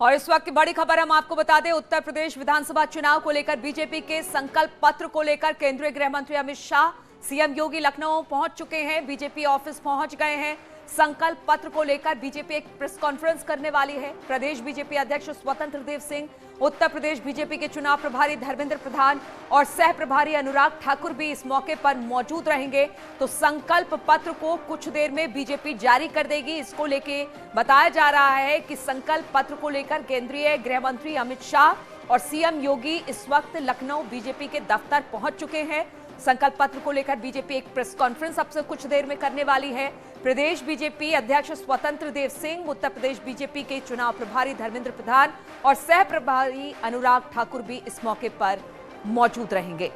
और इस वक्त की बड़ी खबर हम आपको बता दें, उत्तर प्रदेश विधानसभा चुनाव को लेकर बीजेपी के संकल्प पत्र को लेकर केंद्रीय गृह मंत्री अमित शाह, सीएम योगी लखनऊ पहुंच चुके हैं, बीजेपी ऑफिस पहुंच गए हैं। संकल्प पत्र को लेकर बीजेपी एक प्रेस कॉन्फ्रेंस करने वाली है। प्रदेश बीजेपी अध्यक्ष स्वतंत्र देव सिंह, उत्तर प्रदेश बीजेपी के चुनाव प्रभारी धर्मेंद्र प्रधान और सह प्रभारी अनुराग ठाकुर भी इस मौके पर मौजूद रहेंगे। तो संकल्प पत्र को कुछ देर में बीजेपी जारी कर देगी। इसको लेके बताया जा रहा है कि संकल्प पत्र को लेकर केंद्रीय गृह मंत्री अमित शाह और सीएम योगी इस वक्त लखनऊ बीजेपी के दफ्तर पहुंच चुके हैं। संकल्प पत्र को लेकर बीजेपी एक प्रेस कॉन्फ्रेंस अब से कुछ देर में करने वाली है। प्रदेश बीजेपी अध्यक्ष स्वतंत्र देव सिंह, उत्तर प्रदेश बीजेपी के चुनाव प्रभारी धर्मेंद्र प्रधान और सह प्रभारी अनुराग ठाकुर भी इस मौके पर मौजूद रहेंगे।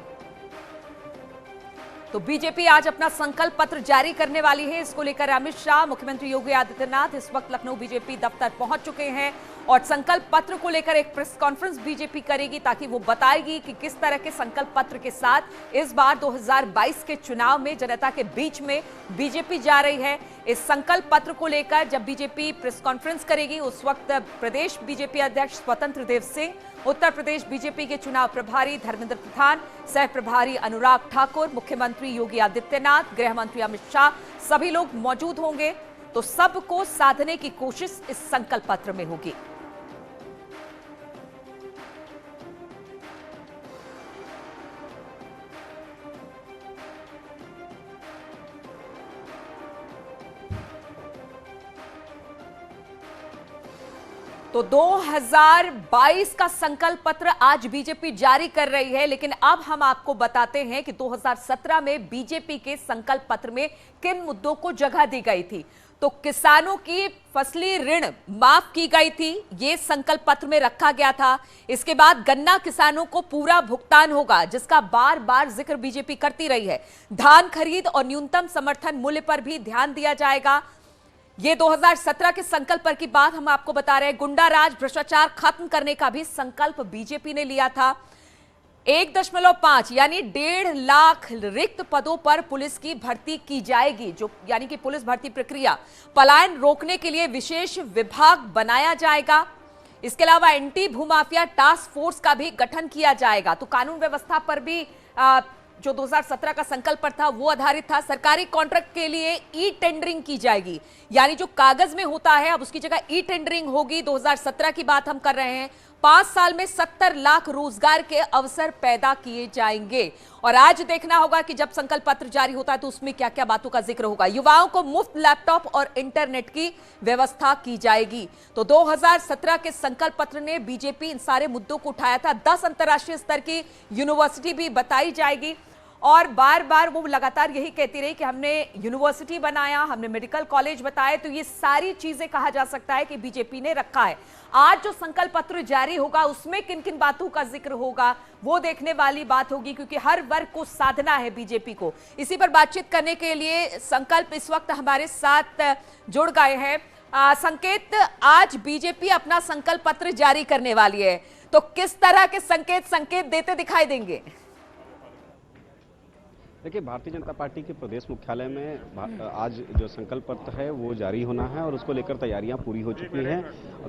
तो बीजेपी आज अपना संकल्प पत्र जारी करने वाली है। इसको लेकर अमित शाह, मुख्यमंत्री योगी आदित्यनाथ इस वक्त लखनऊ बीजेपी दफ्तर पहुंच चुके हैं और संकल्प पत्र को लेकर एक प्रेस कॉन्फ्रेंस बीजेपी करेगी ताकि वो बताएगी कि किस तरह के संकल्प पत्र के साथ इस बार 2022 के चुनाव में जनता के बीच में बीजेपी जा रही है। इस संकल्प पत्र को लेकर जब बीजेपी प्रेस कॉन्फ्रेंस करेगी उस वक्त प्रदेश बीजेपी अध्यक्ष स्वतंत्र देव सिंह, उत्तर प्रदेश बीजेपी के चुनाव प्रभारी धर्मेंद्र प्रधान, सह प्रभारी अनुराग ठाकुर, मुख्यमंत्री योगी आदित्यनाथ, गृह मंत्री अमित शाह सभी लोग मौजूद होंगे। तो सबको साधने की कोशिश इस संकल्प पत्र में होगी। तो 2022 का संकल्प पत्र आज बीजेपी जारी कर रही है, लेकिन अब हम आपको बताते हैं कि 2017 में बीजेपी के संकल्प पत्र में किन मुद्दों को जगह दी गई थी। तो किसानों की फसली ऋण माफ की गई थी, ये संकल्प पत्र में रखा गया था। इसके बाद गन्ना किसानों को पूरा भुगतान होगा, जिसका बार बार जिक्र बीजेपी करती रही है। धान खरीद और न्यूनतम समर्थन मूल्य पर भी ध्यान दिया जाएगा। ये 2017 के संकल्प पर की बात हम आपको बता रहे हैं। गुंडा राज, भ्रष्टाचार खत्म करने का भी संकल्प बीजेपी ने लिया था। 1.5 यानी 1.5 लाख रिक्त पदों पर पुलिस की भर्ती की जाएगी, जो यानी कि पुलिस भर्ती प्रक्रिया, पलायन रोकने के लिए विशेष विभाग बनाया जाएगा। इसके अलावा एंटी भूमाफिया टास्क फोर्स का भी गठन किया जाएगा। तो कानून व्यवस्था पर भी जो 2017 का संकल्प पर था वो आधारित था। सरकारी कॉन्ट्रैक्ट के लिए ई टेंडरिंग की जाएगी, यानी जो कागज में होता है अब उसकी जगह ई टेंडरिंग होगी। 2017 की बात हम कर रहे हैं। 5 साल में 70 लाख रोजगार के अवसर पैदा किए जाएंगे। और आज देखना होगा कि जब संकल्प पत्र जारी होता है तो उसमें क्या क्या बातों का जिक्र होगा। युवाओं को मुफ्त लैपटॉप और इंटरनेट की व्यवस्था की जाएगी। तो 2017 के संकल्प पत्र ने बीजेपी इन सारे मुद्दों को उठाया था। 10 अंतर्राष्ट्रीय स्तर की यूनिवर्सिटी भी बताई जाएगी और बार बार वो लगातार यही कहती रही कि हमने यूनिवर्सिटी बनाया, हमने मेडिकल कॉलेज बताए। तो ये सारी चीजें कहा जा सकता है कि बीजेपी ने रखा है। आज जो संकल्प पत्र जारी होगा उसमें किन किन बातों का जिक्र होगा वो देखने वाली बात होगी, क्योंकि हर वर्ग को साधना है बीजेपी को। इसी पर बातचीत करने के लिए संकल्प इस वक्त हमारे साथ जुड़ गए हैं। संकेत, आज बीजेपी अपना संकल्प पत्र जारी करने वाली है, तो किस तरह के संकेत देते दिखाई देंगे? देखिए, भारतीय जनता पार्टी के प्रदेश मुख्यालय में आज जो संकल्प पत्र है वो जारी होना है और उसको लेकर तैयारियां पूरी हो चुकी हैं।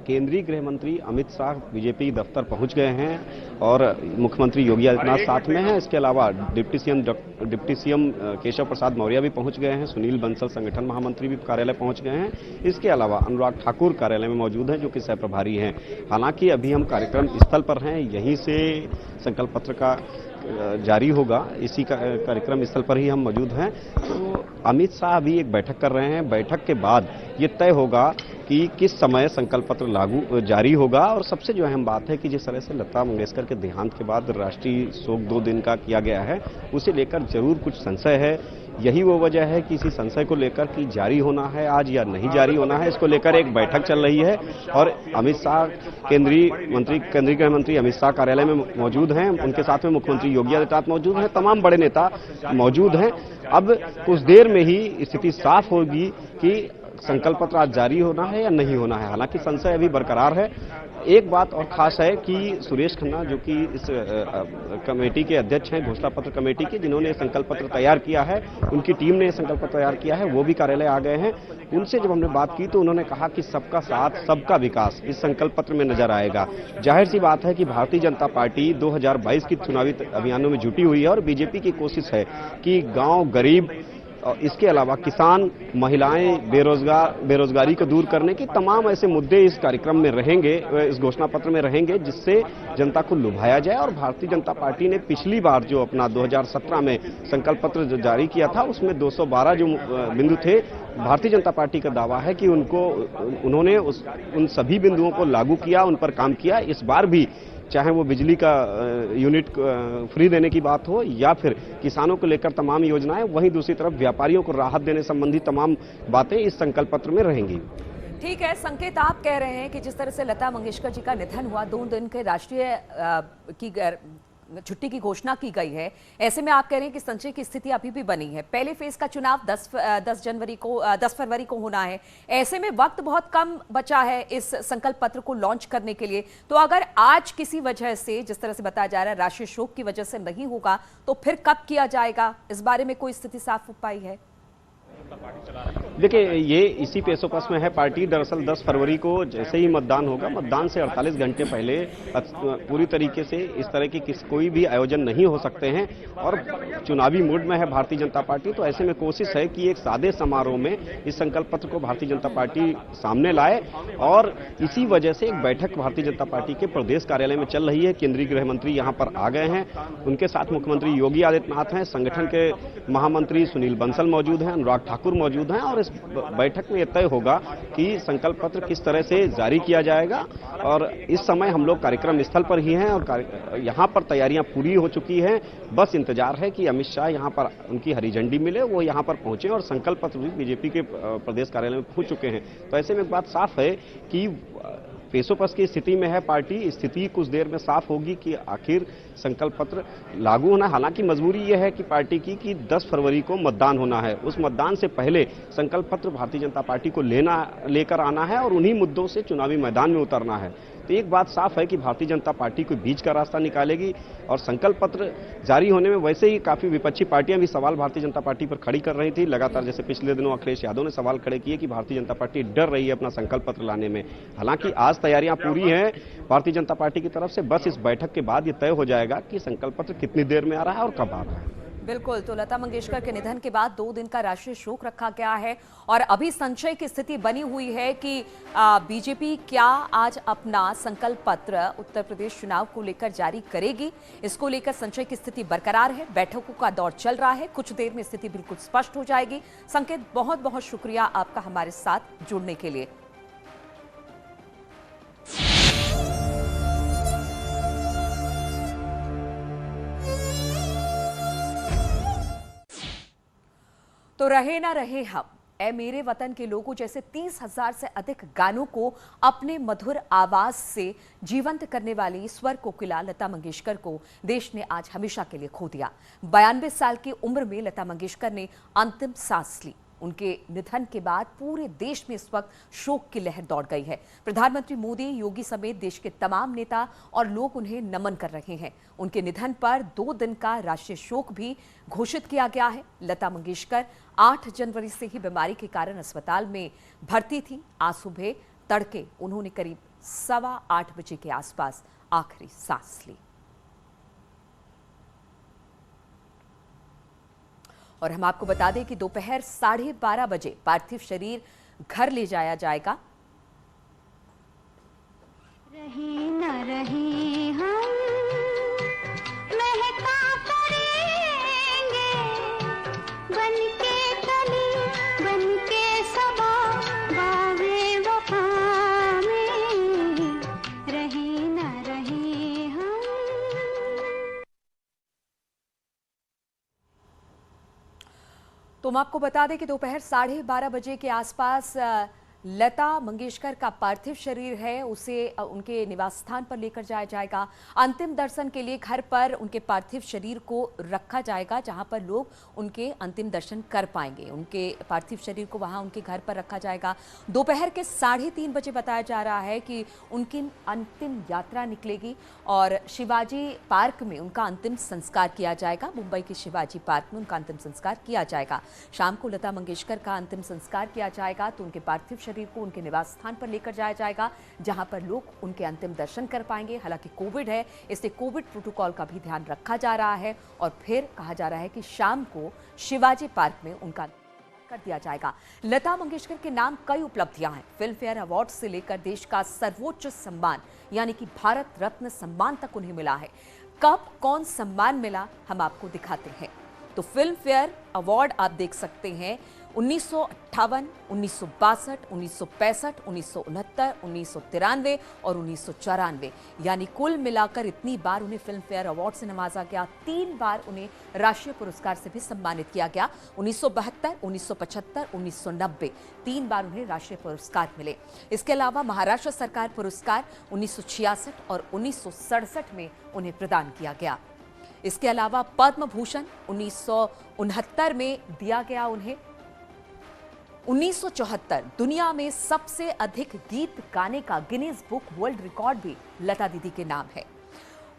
केंद्रीय गृह मंत्री अमित शाह बीजेपी दफ्तर पहुंच गए हैं और मुख्यमंत्री योगी आदित्यनाथ साथ में हैं। इसके अलावा डिप्टी सीएम केशव प्रसाद मौर्य भी पहुंच गए हैं। सुनील बंसल संगठन महामंत्री भी कार्यालय पहुंच गए हैं। इसके अलावा अनुराग ठाकुर कार्यालय में मौजूद हैं, जो कि सह प्रभारी हैं। हालांकि अभी हम कार्यक्रम स्थल पर हैं, यहीं से संकल्प पत्र का जारी होगा, इसी कार्यक्रम स्थल पर ही हम मौजूद हैं। तो अमित शाह अभी एक बैठक कर रहे हैं। बैठक के बाद ये तय होगा कि किस समय संकल्प पत्र जारी होगा। और सबसे जो अहम बात है कि जिस तरह से लता मंगेशकर के देहांत के बाद राष्ट्रीय शोक 2 दिन का किया गया है, उसे लेकर जरूर कुछ संशय है। यही वो वजह है कि इसी संशय को लेकर कि जारी होना है आज या नहीं जारी होना है, इसको लेकर एक बैठक चल रही है। और अमित शाह केंद्रीय गृह मंत्री अमित शाह कार्यालय में मौजूद हैं। उनके साथ में मुख्यमंत्री योगी आदित्यनाथ मौजूद हैं, तमाम बड़े नेता मौजूद हैं। अब कुछ देर में ही स्थिति साफ होगी कि संकल्प पत्र आज जारी होना है या नहीं होना है, हालांकि संशय अभी बरकरार है। एक बात और खास है कि सुरेश खन्ना जो कि इस कमेटी के अध्यक्ष हैं, घोषणा पत्र कमेटी के, जिन्होंने संकल्प पत्र तैयार किया है, उनकी टीम ने संकल्प पत्र तैयार किया है, वो भी कार्यालय आ गए हैं। उनसे जब हमने बात की तो उन्होंने कहा कि सबका साथ सबका विकास इस संकल्प पत्र में नजर आएगा। जाहिर सी बात है कि भारतीय जनता पार्टी 2022 की चुनावी अभियानों में जुटी हुई है और बीजेपी की कोशिश है कि गांव, गरीब, इसके अलावा किसान, महिलाएं, बेरोजगारी को दूर करने के तमाम ऐसे मुद्दे इस कार्यक्रम में रहेंगे, इस घोषणा पत्र में रहेंगे, जिससे जनता को लुभाया जाए। और भारतीय जनता पार्टी ने पिछली बार जो अपना 2017 में संकल्प पत्र जो जारी किया था, उसमें 212 जो बिंदु थे, भारतीय जनता पार्टी का दावा है कि उन्होंने उन सभी बिंदुओं को लागू किया, उन पर काम किया। इस बार भी चाहे वो बिजली का यूनिट फ्री देने की बात हो या फिर किसानों को लेकर तमाम योजनाएं, वहीं दूसरी तरफ व्यापारियों को राहत देने संबंधी तमाम बातें इस संकल्प पत्र में रहेंगी। ठीक है संकेत, आप कह रहे हैं कि जिस तरह से लता मंगेशकर जी का निधन हुआ, 2 दिन के राष्ट्रीय की छुट्टी की घोषणा की गई है, ऐसे में आप कह रहे हैं कि संशय की स्थिति अभी भी बनी है। पहले फेज का चुनाव 10 फरवरी को होना है, ऐसे में वक्त बहुत कम बचा है इस संकल्प पत्र को लॉन्च करने के लिए। तो अगर आज किसी वजह से, जिस तरह से बताया जा रहा है, राष्ट्रीय शोक की वजह से नहीं होगा, तो फिर कब किया जाएगा, इस बारे में कोई स्थिति साफ हो पाई है? देखिए, ये इसी पेशोपस में है पार्टी। दरअसल 10 फरवरी को जैसे ही मतदान होगा, मतदान से 48 घंटे पहले पूरी तरीके से इस तरह की कोई भी आयोजन नहीं हो सकते हैं और चुनावी मूड में है भारतीय जनता पार्टी। तो ऐसे में कोशिश है कि एक सादे समारोह में इस संकल्प पत्र को भारतीय जनता पार्टी सामने लाए और इसी वजह से एक बैठक भारतीय जनता पार्टी के प्रदेश कार्यालय में चल रही है। केंद्रीय गृह मंत्री यहां पर आ गए हैं, उनके साथ मुख्यमंत्री योगी आदित्यनाथ हैं, संगठन के महामंत्री सुनील बंसल मौजूद हैं, अनुराग ठाकुर मौजूद हैं और इस बैठक में यह तय होगा कि संकल्प पत्र किस तरह से जारी किया जाएगा। और इस समय हम लोग कार्यक्रम स्थल पर ही हैं और यहां पर तैयारियां पूरी हो चुकी हैं। बस इंतजार है कि अमित शाह यहां पर उनकी हरी झंडी मिले, वो यहां पर पहुंचे और संकल्प पत्र भी बीजेपी के प्रदेश कार्यालय में पहुंच चुके हैं। तो ऐसे में एक बात साफ है कि पेशोपस की स्थिति में है पार्टी। स्थिति कुछ देर में साफ होगी कि आखिर संकल्प पत्र लागू होना। हालांकि मजबूरी यह है कि पार्टी की कि 10 फरवरी को मतदान होना है, उस मतदान से पहले संकल्प पत्र भारतीय जनता पार्टी को लेकर आना है और उन्हीं मुद्दों से चुनावी मैदान में उतरना है। तो एक बात साफ है कि भारतीय जनता पार्टी कोई बीच का रास्ता निकालेगी और संकल्प पत्र जारी होने में वैसे ही काफी विपक्षी पार्टियां भी सवाल भारतीय जनता पार्टी पर खड़ी कर रही थी लगातार। जैसे पिछले दिनों अखिलेश यादव ने सवाल खड़े किए कि भारतीय जनता पार्टी डर रही है अपना संकल्प पत्र लाने में। हालांकि आज तैयारियां पूरी हैं भारतीय जनता पार्टी की तरफ से। बस इस बैठक के बाद ये तय हो जाएगा कि संकल्प पत्र कितनी देर में आ रहा है और कब आ रहा है। बिल्कुल, तो लता मंगेशकर के निधन के बाद 2 दिन का राष्ट्रीय शोक रखा गया है और अभी संशय की स्थिति बनी हुई है कि बीजेपी क्या आज अपना संकल्प पत्र उत्तर प्रदेश चुनाव को लेकर जारी करेगी। इसको लेकर संशय की स्थिति बरकरार है, बैठकों का दौर चल रहा है, कुछ देर में स्थिति बिल्कुल स्पष्ट हो जाएगी। संकेत, बहुत बहुत शुक्रिया आपका हमारे साथ जुड़ने के लिए। तो रहे ना रहे हम, ए मेरे वतन के लोगों जैसे 30,000 से अधिक गानों को अपने मधुर आवाज से जीवंत करने वाली स्वर कोकिला लता मंगेशकर को देश ने आज हमेशा के लिए खो दिया। 92 साल की उम्र में लता मंगेशकर ने अंतिम सांस ली। उनके निधन के बाद पूरे देश में इस वक्त शोक की लहर दौड़ गई है। प्रधानमंत्री मोदी, योगी समेत देश के तमाम नेता और लोग उन्हें नमन कर रहे हैं। उनके निधन पर 2 दिन का राष्ट्रीय शोक भी घोषित किया गया है। लता मंगेशकर 8 जनवरी से ही बीमारी के कारण अस्पताल में भर्ती थी। आज सुबह तड़के उन्होंने करीब 8:15 बजे के आसपास आखिरी सांस ली। और हम आपको बता दें कि दोपहर 12:30 बजे पार्थिव शरीर घर ले जाया जाएगा। रहे न रहे हम महका करेंगे, बनके कली बनके सबा बागे वफा में, रहे न रहे हम। तो हम आपको बता दें कि दोपहर 12:30 बजे के आसपास लता मंगेशकर का पार्थिव शरीर है उसे उनके निवास स्थान पर लेकर जाया जाएगा। अंतिम दर्शन के लिए घर पर उनके पार्थिव शरीर को रखा जाएगा, जहां पर लोग उनके अंतिम दर्शन कर पाएंगे। उनके पार्थिव शरीर को वहां उनके घर पर रखा जाएगा। दोपहर के 3:30 बजे बताया जा रहा है कि उनकी अंतिम यात्रा निकलेगी और शिवाजी पार्क में उनका अंतिम संस्कार किया जाएगा। मुंबई के शिवाजी पार्क में उनका अंतिम संस्कार किया जाएगा। शाम को लता मंगेशकर का अंतिम संस्कार किया जाएगा तो उनके पार्थिव शरीर को उनके निवास स्थान पर लेकर जाया जाएगा, जहां पर लोग उनके अंतिम दर्शन कर पाएंगे। हालांकि कोविड है, इसलिए कोविड प्रोटोकॉल का भी ध्यान रखा जा रहा है और फिर कहा जा रहा है कि शाम को शिवाजी पार्क में उनका कर दिया जाएगा। लता मंगेशकर के नाम कई उपलब्धियां हैं। फिल्म फेयर अवार्ड से लेकर देश का सर्वोच्च सम्मान यानी कि भारत रत्न सम्मान तक उन्हें मिला है। कब कौन सम्मान मिला हम आपको दिखाते हैं। तो फिल्म फेयर अवार्ड आप देख सकते हैं 1958, 1962, 1965, 1969, 1993 और 1994, यानी कुल मिलाकर इतनी बार उन्हें फिल्म फेयर अवार्ड से नवाजा गया। 3 बार उन्हें राष्ट्रीय पुरस्कार से भी सम्मानित किया गया। 1972, 1975, 1990 3 बार उन्हें राष्ट्रीय पुरस्कार मिले। इसके अलावा महाराष्ट्र सरकार पुरस्कार 1966 और 1967 में उन्हें प्रदान किया गया। इसके अलावा पद्म भूषण 1969 में दिया गया उन्हें। 1974 दुनिया में सबसे अधिक गीत गाने का गिनीज बुक वर्ल्ड रिकॉर्ड भी लता दीदी के नाम है।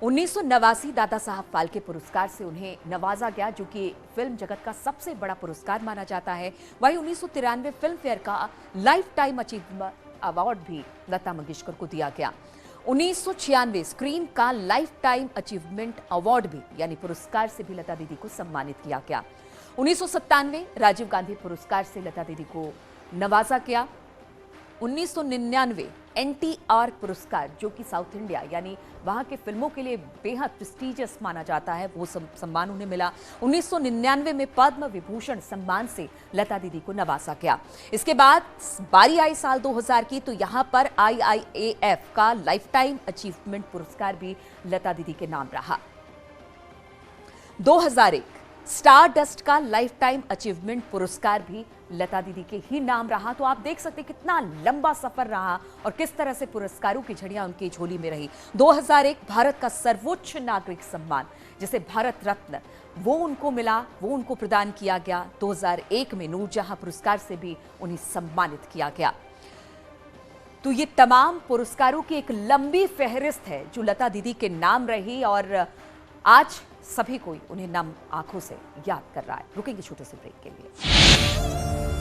1989 दादा साहब फाल्के पुरस्कार से उन्हें नवाजा गया, जो कि फिल्म जगत का सबसे बड़ा पुरस्कार माना जाता है। वहीं 1993 फिल्म फेयर का लाइफ टाइम अचीवमेंट अवार्ड भी लता मंगेशकर को दिया गया। 1996 स्क्रीन का लाइफ टाइम अचीवमेंट अवार्ड भी यानी पुरस्कार से भी लता दीदी को सम्मानित किया गया। 1997 राजीव गांधी पुरस्कार से लता दीदी को नवाजा गया। 1999 NTR पुरस्कार, जो कि साउथ इंडिया यानी वहां के फिल्मों के लिए बेहद प्रेस्टीजियस माना जाता है, वो सम्मान उन्हें मिला। 1999 में पद्म विभूषण सम्मान से लता दीदी को नवाजा गया। इसके बाद बारी आई साल 2000 की, तो यहां पर IIAF का लाइफ टाइम अचीवमेंट पुरस्कार भी लता दीदी के नाम रहा। 2001 स्टार डस्ट का लाइफ टाइम अचीवमेंट पुरस्कार भी लता दीदी के ही नाम रहा। तो आप देख सकते हैं कितना लंबा सफर रहा और किस तरह से पुरस्कारों की झड़ियां उनकी झोली में रही। 2001 भारत का सर्वोच्च नागरिक सम्मान जिसे भारत रत्न वो उनको मिला, वो उनको प्रदान किया गया। 2001 में नूरजहां पुरस्कार से भी उन्हें सम्मानित किया गया। तो ये तमाम पुरस्कारों की एक लंबी फहरिस्त है जो लता दीदी के नाम रही और आज सभी कोई उन्हें नम आंखों से याद कर रहा है। रुकेंगे छोटे से ब्रेक के लिए।